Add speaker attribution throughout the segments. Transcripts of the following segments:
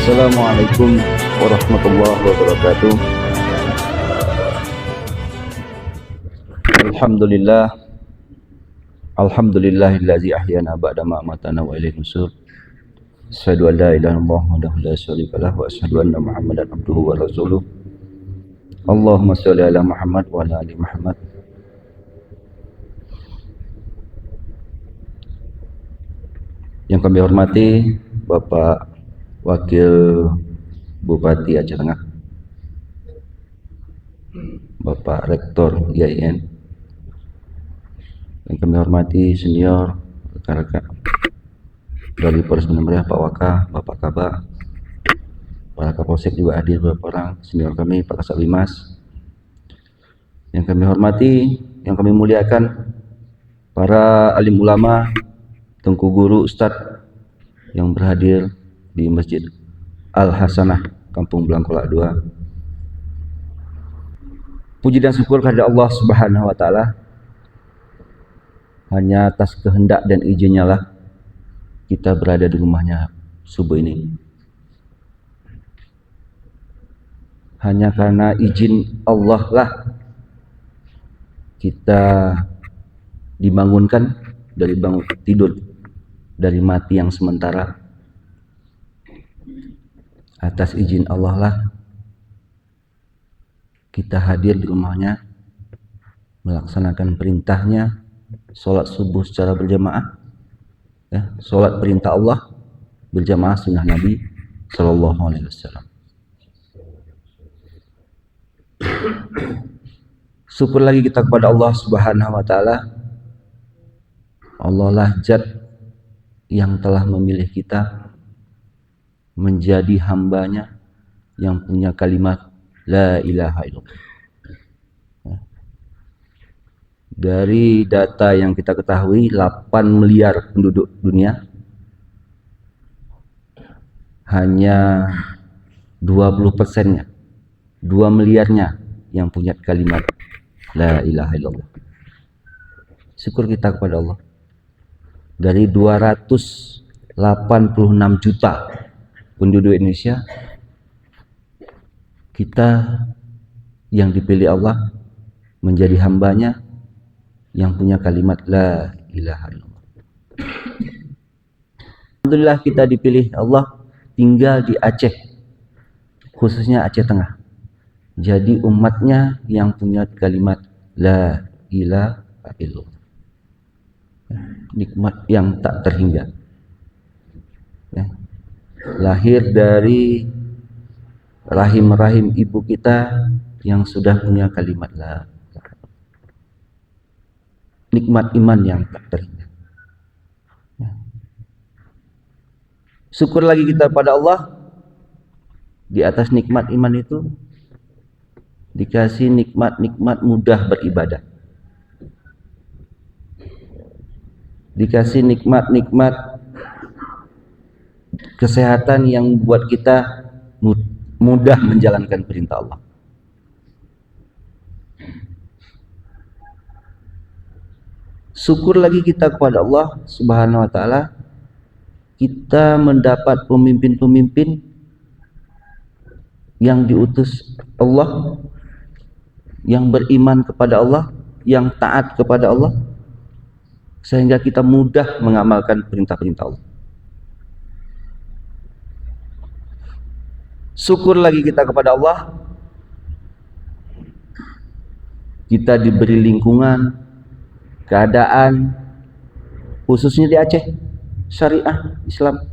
Speaker 1: Assalamualaikum warahmatullahi wabarakatuh. Alhamdulillah, alhamdulillahillazi ahyana ba'da ma amatana wa ilaihi nusur. Asyhadu an la ilaha illallah wahdahu la syarikalah wa asyhadu anna Muhammadan abduhu wa rasuluh. Allahumma shalli ala Muhammad wa ala ali Muhammad. Yang kami hormati Bapak Wakil Bupati Aceh Tengah, Bapak Rektor IAIN, yang kami hormati senior rekan-rekan dari Polres Bendera, Pak Waka, Bapak Kabak, para Kapolsek juga hadir beberapa orang, senior kami Pak Kasat Limas. Yang kami hormati, yang kami muliakan para alim ulama, Tengku Guru, Ustadz yang berhadir di Masjid Al-Hasanah, Kampung Blangkolak 2. Puji dan syukur kepada Allah Subhanahu wa Ta'ala. Hanya atas kehendak dan izinnya lah kita berada di rumahnya subuh ini. Hanya karena izin Allah lah kita dibangunkan dari bangun tidur, dari mati yang sementara. Atas izin Allah lah kita hadir di rumahnya, melaksanakan perintahnya, sholat subuh secara berjamaah, ya, sholat perintah Allah berjamaah sunnah Nabi Sallallahu Alaihi Wasallam. Syukur lagi kita kepada Allah Subhanahu Wa Taala. Allah lah Zat yang telah memilih kita menjadi hambanya yang punya kalimat La ilaha illallah. Dari data yang kita ketahui, 8 miliar penduduk dunia, hanya 20%-nya, 2 miliarnya yang punya kalimat La ilaha illallah. Syukur kita kepada Allah. Dari 286 juta penduduk Indonesia, kita yang dipilih Allah menjadi hambanya yang punya kalimat La ilaha illallah. Alhamdulillah kita dipilih Allah tinggal di Aceh, khususnya Aceh Tengah, jadi umatnya yang punya kalimat La ilaha illallah. Nikmat yang tak terhingga, ya. Lahir dari rahim-rahim ibu kita yang sudah punya kalimat La. Nikmat iman yang tak terhingga, ya. Syukur lagi kita pada Allah, di atas nikmat iman itu dikasih nikmat-nikmat mudah beribadah, dikasih nikmat-nikmat kesehatan yang buat kita mudah menjalankan perintah Allah. Syukur lagi kita kepada Allah Subhanahu wa Ta'ala, kita mendapat pemimpin-pemimpin yang diutus Allah, yang beriman kepada Allah, yang taat kepada Allah, sehingga kita mudah mengamalkan perintah-perintah Allah. Syukur lagi kita kepada Allah, kita diberi lingkungan, keadaan, khususnya di Aceh, syariah Islam.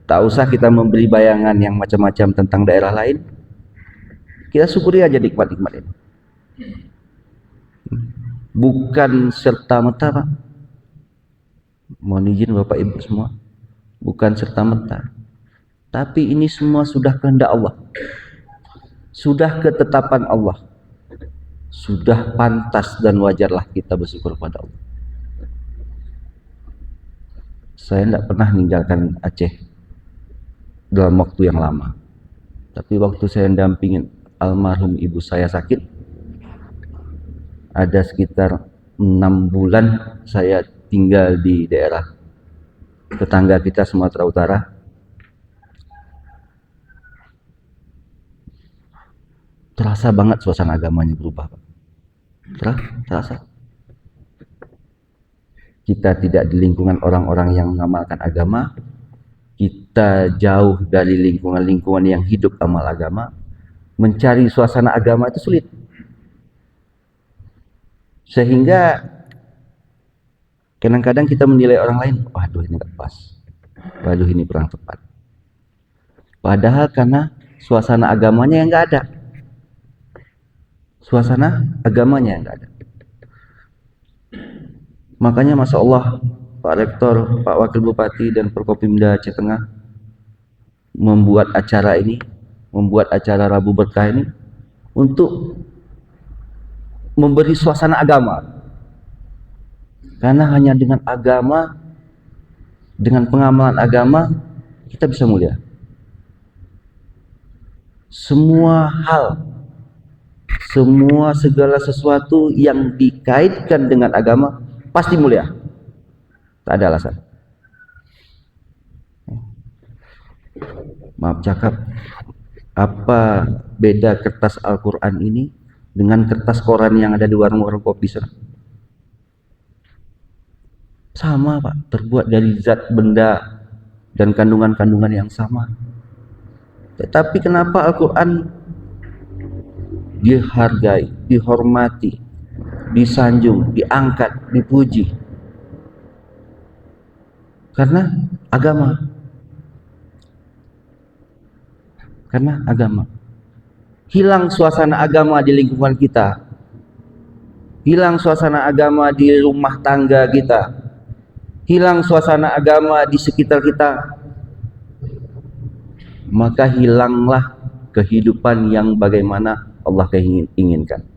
Speaker 1: Tak usah kita memberi bayangan yang macam-macam tentang daerah lain, kita syukuri aja nikmat-nikmat ini. Bukan serta-merta, Pak. Mohon izin Bapak Ibu semua, bukan serta-merta, tapi ini semua sudah kehendak Allah, sudah ketetapan Allah, sudah pantas dan wajarlah kita bersyukur pada Allah. Saya tidak pernah meninggalkan Aceh dalam waktu yang lama, tapi waktu saya mendampingin almarhum ibu saya sakit, ada sekitar 6 bulan saya tinggal di daerah tetangga kita Sumatera Utara, terasa banget suasana agamanya berubah, Pak. Terasa. Kita tidak di lingkungan orang-orang yang mengamalkan agama, kita jauh dari lingkungan-lingkungan yang hidup amal agama. Mencari suasana agama itu sulit, sehingga kadang-kadang kita menilai orang lain, waduh ini gak pas, waduh ini kurang tepat. Padahal karena suasana agamanya yang gak ada. Suasana agamanya yang gak ada. Makanya Masya Allah, Pak Rektor, Pak Wakil Bupati, dan Forkopimda Aceh Tengah membuat acara ini, membuat acara Rabu Berkah ini untuk memberi suasana agama. Karena hanya dengan agama, dengan pengamalan agama, kita bisa mulia. Semua hal, segala sesuatu yang dikaitkan dengan agama pasti mulia. Tak ada alasan. Maaf cakap, apa beda kertas Al-Quran ini dengan kertas koran yang ada di warung-warung kopi sana? Sama Pak, terbuat dari zat benda dan kandungan-kandungan yang sama. Tetapi kenapa Al-Quran dihargai, dihormati, disanjung, diangkat, dipuji? Karena agama. Karena agama. Hilang suasana agama di lingkungan kita, hilang suasana agama di rumah tangga kita, hilang suasana agama di sekitar kita, maka hilanglah kehidupan yang bagaimana Allah inginkan.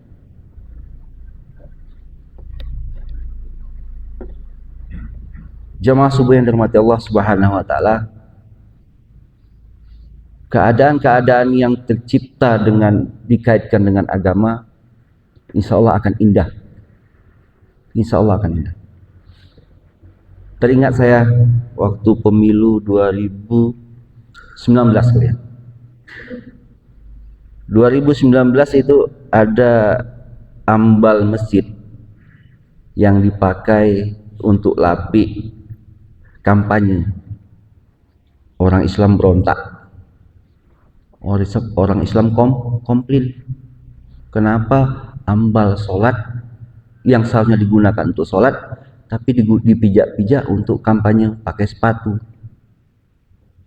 Speaker 1: Jamaah subuh yang dirahmati Allah Subhanahu wa taala, keadaan-keadaan yang tercipta dengan dikaitkan dengan agama, insya Allah akan indah. Insya Allah akan indah. Teringat saya waktu pemilu 2019 kalian. 2019 itu ada ambal masjid yang dipakai untuk lapik kampanye. Orang Islam berontak. Orang Islam komplain. Kenapa ambal sholat yang seharusnya digunakan untuk sholat tapi dipijak-pijak untuk kampanye pakai sepatu?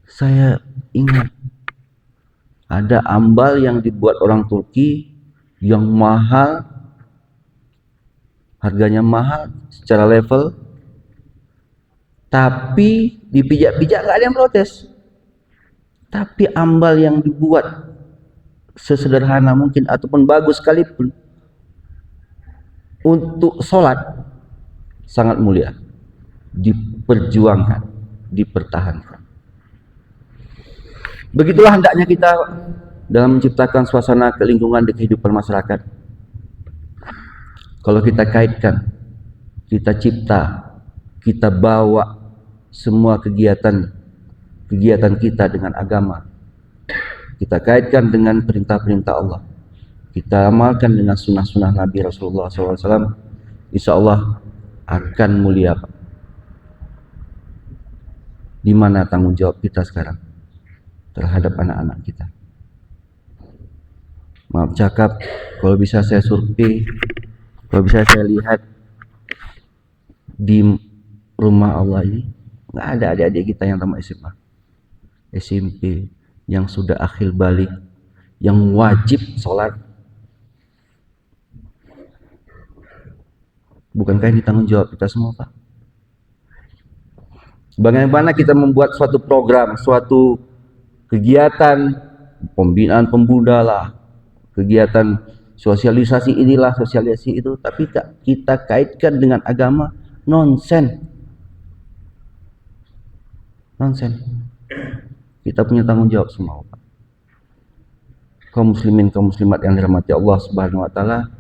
Speaker 1: Saya ingat ada ambal yang dibuat orang Turki yang mahal, harganya mahal secara level, tapi dipijak-pijak nggak ada yang protes. Tapi ambal yang dibuat sesederhana mungkin ataupun bagus sekalipun untuk sholat sangat mulia, diperjuangkan, dipertahankan. Begitulah hendaknya kita dalam menciptakan suasana kelingkungan di kehidupan masyarakat. Kalau kita kaitkan, kita cipta, kita bawa semua kegiatan kita dengan agama, kita kaitkan dengan perintah-perintah Allah, kita amalkan dengan sunnah-sunnah Nabi Rasulullah SAW, insya Allah akan mulia. Di mana tanggung jawab kita sekarang terhadap anak-anak kita? Maaf cakap, kalau bisa saya survei, kalau bisa saya lihat di rumah Allah ini nggak ada adik-adik kita yang tamat SMA, SMP, yang sudah akhir balik, yang wajib sholat. Bukankah ini tanggung jawab kita semua, Pak? Bagaimana kita membuat suatu program, suatu kegiatan pembinaan pemuda lah, kegiatan sosialisasi inilah, sosialisasi itu, tapi kita kaitkan dengan agama, nonsen. Kita punya tanggung jawab semua, Pak. Kaum muslimin, kaum muslimat yang dirahmati Allah Subhanahu wa taala,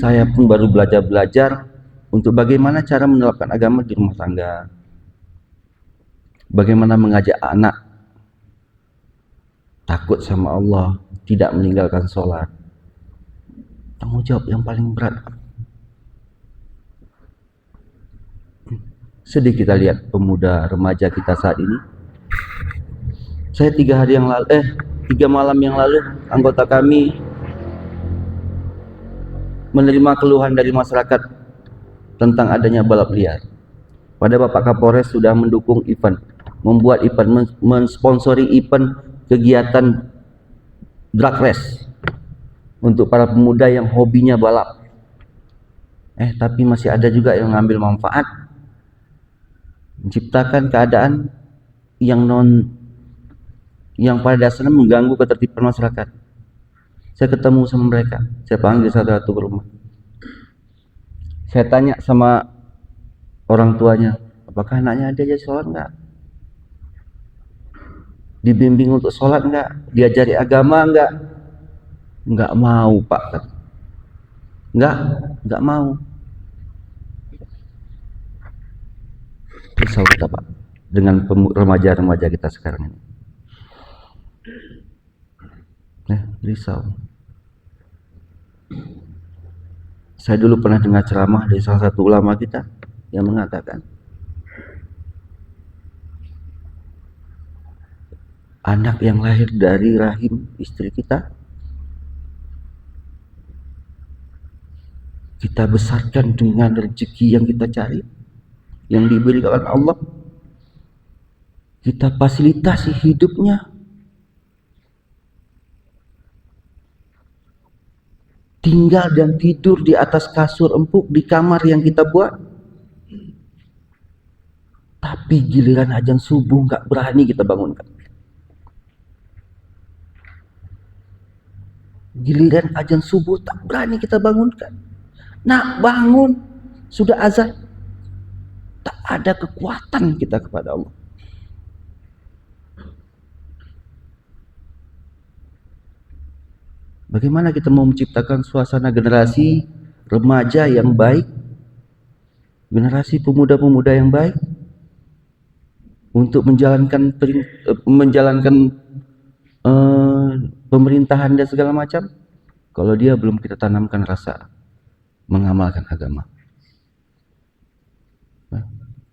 Speaker 1: saya pun baru belajar untuk bagaimana cara menerapkan agama di rumah tangga, bagaimana mengajak anak takut sama Allah, tidak meninggalkan sholat. Tanggung jawab yang paling berat. Sedih kita lihat pemuda remaja kita saat ini. Saya 3 malam yang lalu, anggota kami menerima keluhan dari masyarakat tentang adanya balap liar. Pada Bapak Kapolres sudah mendukung event, membuat event, mensponsori event kegiatan drag race untuk para pemuda yang hobinya balap. Tapi masih ada juga yang ngambil manfaat, menciptakan keadaan yang pada dasarnya mengganggu ketertiban masyarakat. Saya ketemu sama mereka, saya panggil satu-satu ke rumah. Saya tanya sama orang tuanya, apakah anaknya diajari sholat enggak? Dibimbing untuk sholat enggak? Diajari agama enggak? Enggak mau, Pak. Enggak mau. Risau kita, Pak, dengan remaja-remaja kita sekarang ini. Risau. Saya dulu pernah dengar ceramah dari salah satu ulama kita yang mengatakan, anak yang lahir dari rahim istri kita besarkan dengan rezeki yang kita cari, yang diberikan Allah. Kita fasilitasi hidupnya, tinggal dan tidur di atas kasur empuk di kamar yang kita buat. Tapi giliran azan subuh nggak berani kita bangunkan. Giliran azan subuh tak berani kita bangunkan. Nak bangun, sudah azan. Tak ada kekuatan kita kepada Allah. Bagaimana kita mau menciptakan suasana generasi remaja yang baik, generasi pemuda-pemuda yang baik, untuk menjalankan pemerintahan dan segala macam, kalau dia belum kita tanamkan rasa mengamalkan agama.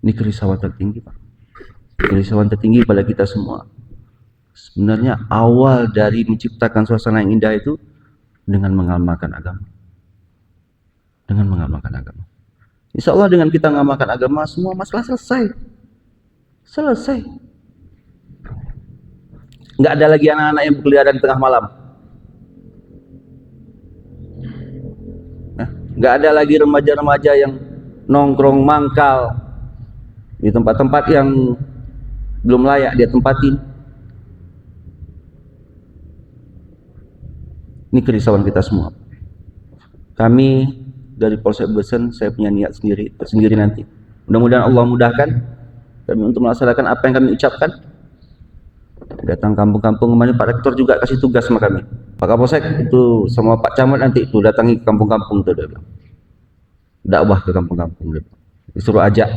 Speaker 1: Ini kerisauan tertinggi, Pak. Kerisauan tertinggi pada kita semua. Sebenarnya awal dari menciptakan suasana yang indah itu dengan mengamalkan agama. Dengan mengamalkan agama. Insya Allah dengan kita mengamalkan agama, semua masalah selesai. Selesai. Nggak ada lagi anak-anak yang berkeliaran tengah malam. Nggak ada lagi remaja-remaja yang nongkrong mangkal di tempat-tempat yang belum layak dia tempatin. Ini kerisauan kita semua. Kami dari Polsek Besen, saya punya niat sendiri nanti. Mudah-mudahan Allah mudahkan kami untuk melaksanakan apa yang kami ucapkan. Datang kampung-kampung, kemarin Pak Rektor juga kasih tugas sama kami. Pak Kapolsek itu sama Pak Camat nanti itu datangi ke kampung-kampung itu, dia bilang. Dakwah ke kampung-kampung, dia bilang. Disuruh ajak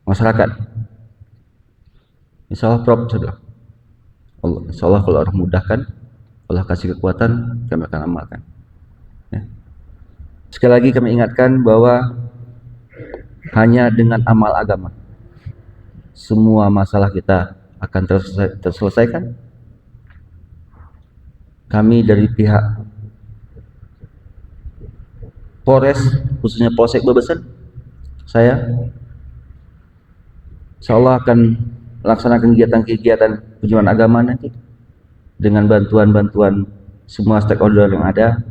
Speaker 1: masyarakat. Insya Allah Prof, insya Allah kalau Allah mudahkan, Allah kasih kekuatan, kami akan amalkan. Ya. Sekali lagi kami ingatkan bahwa hanya dengan amal agama semua masalah kita akan terselesaikan. Kami dari pihak Polres, khususnya Polsek Bebesen, saya insya Allah akan melaksanakan kegiatan-kegiatan kunjungan agama nanti dengan bantuan-bantuan semua stakeholder yang ada.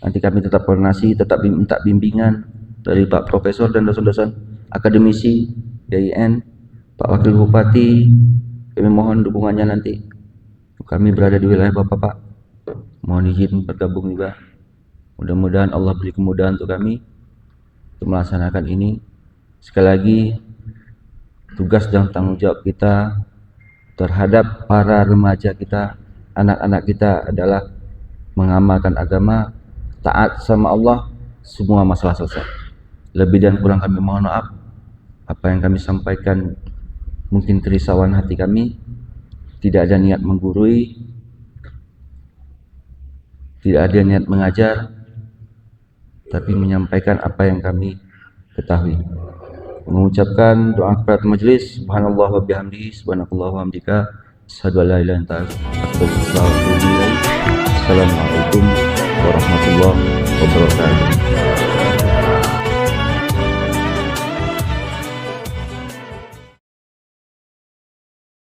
Speaker 1: Nanti kami tetap koordinasi, tetap minta bimbingan dari Pak Profesor dan dosen-dosen akademisi, DIN, Pak Wakil Bupati. Kami mohon dukungannya nanti. Kami berada di wilayah Bapak, mohon izin bergabung juga. Mudah-mudahan Allah beri kemudahan untuk kami untuk melaksanakan ini. Sekali lagi, tugas dan tanggung jawab kita terhadap para remaja kita, anak-anak kita adalah mengamalkan agama, taat sama Allah, semua masalah selesai. Lebih dan kurang kami mohon maaf. Apa yang kami sampaikan mungkin kerisauan hati kami, tidak ada niat menggurui, tidak ada niat mengajar, tapi menyampaikan apa yang kami ketahui. Mengucapkan doa kepada majelis, subhanallah wa bihamdihi, subhanakallah wa hamdika, asyhadu an la ilaha illa anta, astaghfiruka wa atubu ilaik. Assalamualaikum warahmatullahi wabarakatuh.